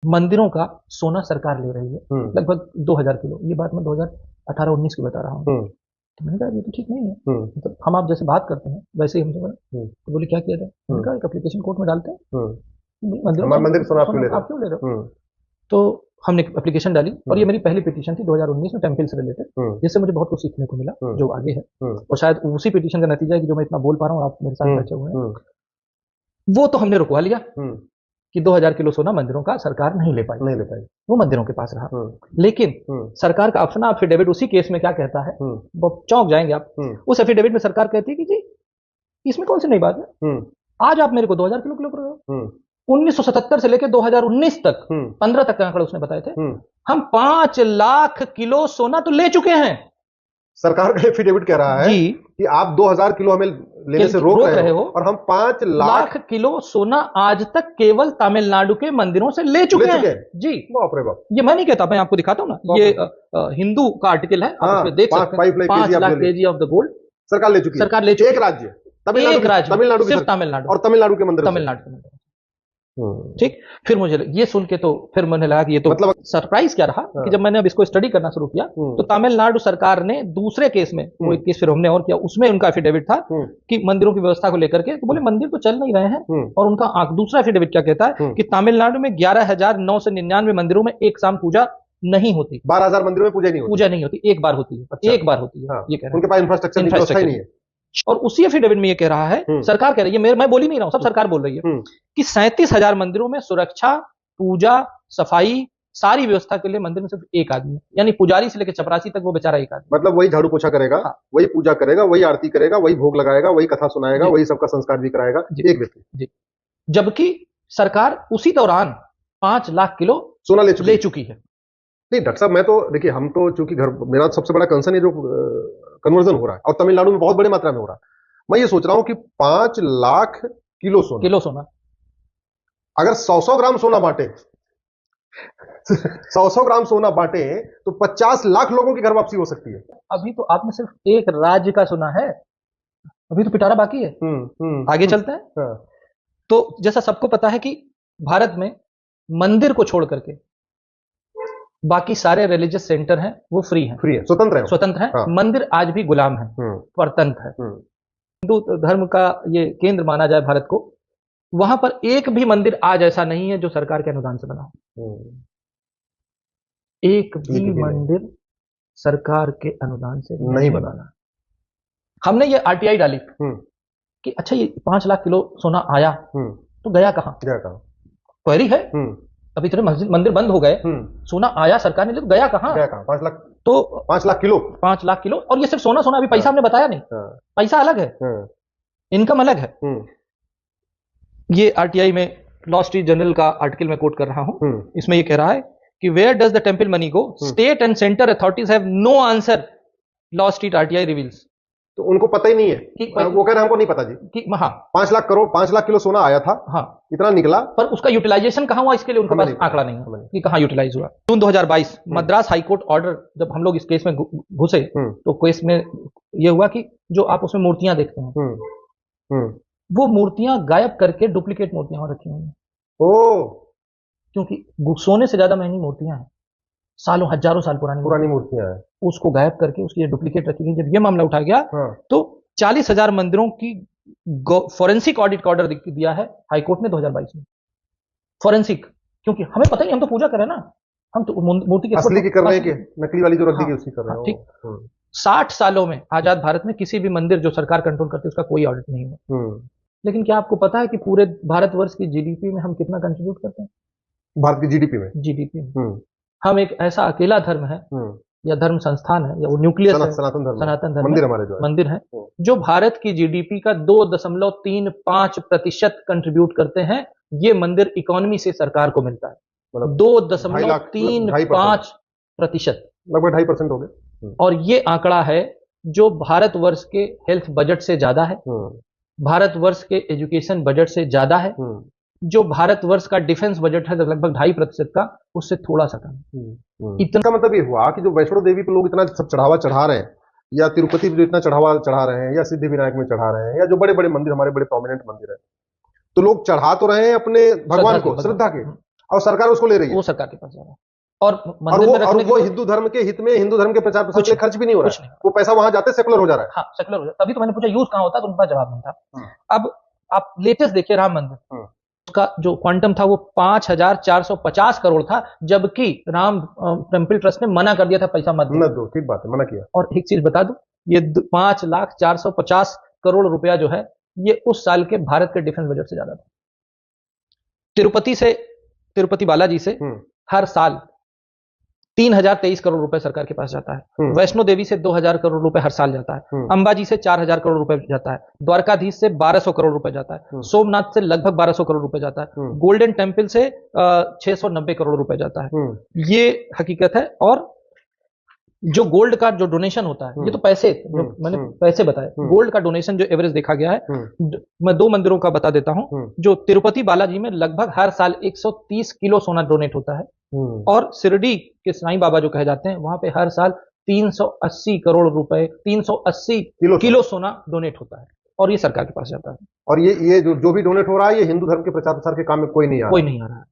मंदिरों का सोना सरकार ले रही है लगभग 2000 किलो। ये बात मैं 2018-19 की बता रहा हूँ। तो मैंने कहा ये तो ठीक नहीं है। मतलब हम आप जैसे बात करते हैं वैसे ही हमसे बोला। तो बोले क्या किया जाए? मैंने कहा एक एप्लीकेशन कोर्ट में डालते हैं, मंदिर सोना आप क्यों ले रहे हो? तो हमने एप्लीकेशन डाली और ये मेरी पहली पिटीशन थी 2019 में टेम्पल से रिलेटेड, जिससे मुझे बहुत कुछ सीखने को मिला जो आगे है। और शायद उसी पिटीशन का नतीजा है कि जो मैं इतना बोल पा रहा हूँ, आप मेरे साथ बैठे हुए हैं। वो तो हमने रुकवा लिया कि 2000 किलो सोना मंदिरों का सरकार नहीं ले पाई, वो मंदिरों के पास रहा। लेकिन सरकार का अपना एफिडेविट उसी केस में क्या कहता है, वो चौंक जाएंगे आप। उस एफिडेविट में सरकार कहती है कि जी इसमें कौन सी नई बात है, आज आप मेरे को 2000 किलो किलो कर रहे हो। 1977 से लेकर 2019 तक 15 तक के आंकड़े उसने बताए थे, हम 5 लाख किलो सोना तो ले चुके हैं। सरकार का एफिडेविट कह रहा है कि आप 2000 किलो हमें लेने से रोक रहे हो और हम 5 लाख किलो सोना आज तक केवल तमिलनाडु के मंदिरों से ले चुके हैं। जी बाप रे बाप। ये मैं नहीं कहता, मैं आपको दिखाता हूँ ना, ये हिंदू का आर्टिकल है, आप उसमें देख सकते हैं। 5 lakh KG of the gold सरकार ले चुकी है। एक राज्य तमिलनाडु, सिर्फ तमिलनाडु और तमिलनाडु के मंदिर, तमिलनाडु के मंदिर। ठीक, फिर मुझे ये सुन के तो फिर मैंने लगा कि ये तो मतलब सरप्राइज क्या रहा कि जब मैंने अब इसको स्टडी करना शुरू किया तो तमिलनाडु सरकार ने दूसरे केस में, वो एक केस फिर हमने और किया, उसमें उनका एफिडेविट था कि मंदिरों की व्यवस्था को लेकर के, तो बोले मंदिर तो चल नहीं रहे हैं। और उनका दूसरा एफिडेविट क्या कहता है कि तमिलनाडु में 11,999 मंदिरों में एक शाम पूजा नहीं होती, 12,000 मंदिरों में पूजा नहीं होती, एक बार होती है, एक बार होती है। ये कह रहे हैं उनके पास इंफ्रास्ट्रक्चर नहीं है। और उसी एफिडेविट में ये कह रहा है, सरकार कह रही है, मैं बोल ही नहीं रहा हूं, सब सरकार बोल रही है कि 37,000 मंदिरों में सुरक्षा, पूजा, सफाई, सारी व्यवस्था के लिए मंदिर में सिर्फ एक आदमी है, यानी पुजारी से लेकर चपरासी तक वो बेचारा एक आदमी। मतलब वही झाड़ू पोछा करेगा, वही पूजा करेगा, वही आरती करेगा, वही भोग लगाएगा, वही कथा सुनाएगा, वही सबका संस्कार भी कराएगा, एक व्यक्ति। जबकि सरकार उसी दौरान 5 लाख किलो सोना ले चुकी है। नहीं डॉक्टर साहब, मैं तो देखिए, हम तो चूंकि घर, मेरा सबसे बड़ा कंसर्न है जो कन्वर्जन हो रहा है और तमिलनाडु में बहुत बड़ी मात्रा में हो रहा है। मैं ये सोच रहा हूं कि 5 लाख किलो सोना अगर 100 ग्राम सोना बांटे 100 ग्राम सोना बांटे तो 50 लाख लोगों की घर वापसी हो सकती है। अभी तो आपने सिर्फ एक राज्य का सुना है, अभी तो पिटारा बाकी है। आगे चलते हैं। तो जैसा सबको पता है कि भारत में मंदिर को छोड़ करके बाकी सारे रिलीजियस सेंटर हैं वो फ्री हैं, स्वतंत्र हैं। मंदिर आज भी गुलाम है, परतंत्र है। हिंदू धर्म का ये केंद्र माना जाए भारत को, वहां पर एक भी मंदिर आज ऐसा नहीं है जो सरकार के अनुदान से बना हो। एक भी मंदिर सरकार के अनुदान से नहीं बना। हमने ये आरटीआई डाली कि अच्छा ये 5 लाख किलो सोना आया तो गया कहां? क्वेरी है। अब इतने मंदिर बंद हो गए, सोना आया सरकार ने, तो गया कहां? 5 लाख, तो 5 लाख किलो। और ये सिर्फ सोना, अभी पैसा हमने बताया नहीं। पैसा अलग है, इनकम अलग है। ये आरटीआई में लॉ स्ट्रीट जर्नल का आर्टिकल में कोट कर रहा हूं। इसमें ये कह रहा है कि where does the temple money go, state and centre authorities have no answer, Law Street RTI reveals. तो उनको पता ही नहीं है कि वो कह रहे हैं हमको नहीं पता जी कि 5 लाख किलो सोना आया था, इतना निकला, पर उसका यूटिलाइजेशन कहां हुआ इसके लिए उनके पास आंकड़ा नहीं है कि कहां यूटिलाइज हुआ। जून 2022 मद्रास हाईकोर्ट ऑर्डर, जब हम लोग इस केस में घुसे तो केस में यह हुआ कि जो आप उसमें मूर्तियां देखते हैं वो मूर्तियां गायब करके डुप्लीकेट मूर्तियां रखी हुई हैं। क्योंकि सोने से ज्यादा महंगी मूर्तियां हैं, सालों हजारों साल पुरानी मूर्तियां हैं, उसको गायब करके उसकी डुप्लीकेट रखी गई। जब ये मामला उठा गया तो 40,000 मंदिरों की फॉरेंसिक ऑडिट का ऑर्डर दिया है हाईकोर्ट ने 2022 में। फॉरेंसिक, क्योंकि हमें पता ही, हम तो पूजा करें ना, हम तो मूर्ति असली की कर रहे हैं कि नकली वाली जो रख दी गई उसकी कर रहे हैं। ठीक, 60 सालों में आजाद भारत में किसी भी मंदिर जो सरकार कंट्रोल करती है उसका कोई ऑडिट नहीं हुआ। लेकिन क्या आपको पता है कि पूरे भारतवर्ष की जीडीपी में हम कितना कंट्रीब्यूट करते हैं? भारत की जीडीपी में हम एक ऐसा अकेला धर्म है या धर्म संस्थान है या वो न्यूक्लियस है, सनातन धर्म मंदिर हमारे जो मंदिर है जो भारत की जीडीपी का 2.35% कंट्रीब्यूट करते हैं। ये मंदिर इकोनॉमी से सरकार को मिलता है, 2.35%, लगभग 2.5% हो गए। और ये आंकड़ा है जो भारतवर्ष के हेल्थ बजट से ज्यादा है, भारतवर्ष के एजुकेशन बजट से ज्यादा है, जो भारतवर्ष का डिफेंस बजट है लगभग 2.5% का, उससे थोड़ा सा कम। इतना मतलब ये हुआ कि जो वैष्णो देवी पे लोग इतना सब चढ़ावा चढ़ा रहे हैं, या तिरुपति पे इतना चढ़ावा चढ़ा रहे हैं, या सिद्धिविनायक में चढ़ा रहे हैं, या जो बड़े बड़े मंदिर, हमारे बड़े प्रोमिनेंट मंदिर है, तो लोग चढ़ा तो रहे हैं अपने भगवान को, श्रद्धा के, और सरकार उसको ले रही है, वो सरकार के पास जा रहा है। और वो हिंदू धर्म के हित में, हिंदू धर्म के प्रचार प्रसार के लिए खर्च भी नहीं हो रहा है, वो पैसा वहां जाते सेकुलर हो जा रहा है। हाँ, सेकुलर हो जाता है। तभी तो मैंने पूछा यूज कहाँ होता है, तो उनका जवाब नहीं था। अब आप लेटेस्ट देखिए राम मंदिर, उसका जो क्वांटम था वो 5,450 करोड़ था, जबकि राम टेम्पल ट्रस्ट ने मना कर दिया था पैसा मत दो। ठीक बात है, मना किया। और एक चीज बता दूं, ये 5,450 करोड़ रुपया जो है, ये उस साल के भारत के डिफेंस बजट से ज्यादा था। तिरुपति बालाजी से हर साल 3,023 करोड़ रुपए सरकार के पास जाता है। वैष्णो देवी से 2,000 करोड़ रुपए हर साल जाता है। अंबाजी से 4,000 करोड़ रुपए जाता है। द्वारकाधीश से 1,200 करोड़ रुपए जाता है। सोमनाथ से लगभग 1,200 करोड़ रुपए जाता है। गोल्डन टेम्पल से 690 करोड़ रुपए जाता है। ये हकीकत है। और जो गोल्ड का जो डोनेशन होता है, ये तो पैसे, जो मैंने पैसे बताए, गोल्ड का डोनेशन जो एवरेज देखा गया है, मैं 2 मंदिरों का बता देता हूं। जो तिरुपति बालाजी में लगभग हर साल 130 किलो सोना डोनेट होता है, और शिरडी के साईं बाबा जो कहे जाते हैं, वहां पे हर साल 380 करोड़ रुपए, 380 किलो सोना डोनेट होता है, और ये सरकार के पास जाता है। और ये जो भी डोनेट हो रहा है, ये हिंदू धर्म के प्रचार प्रसार के काम में कोई नहीं आ रहा है।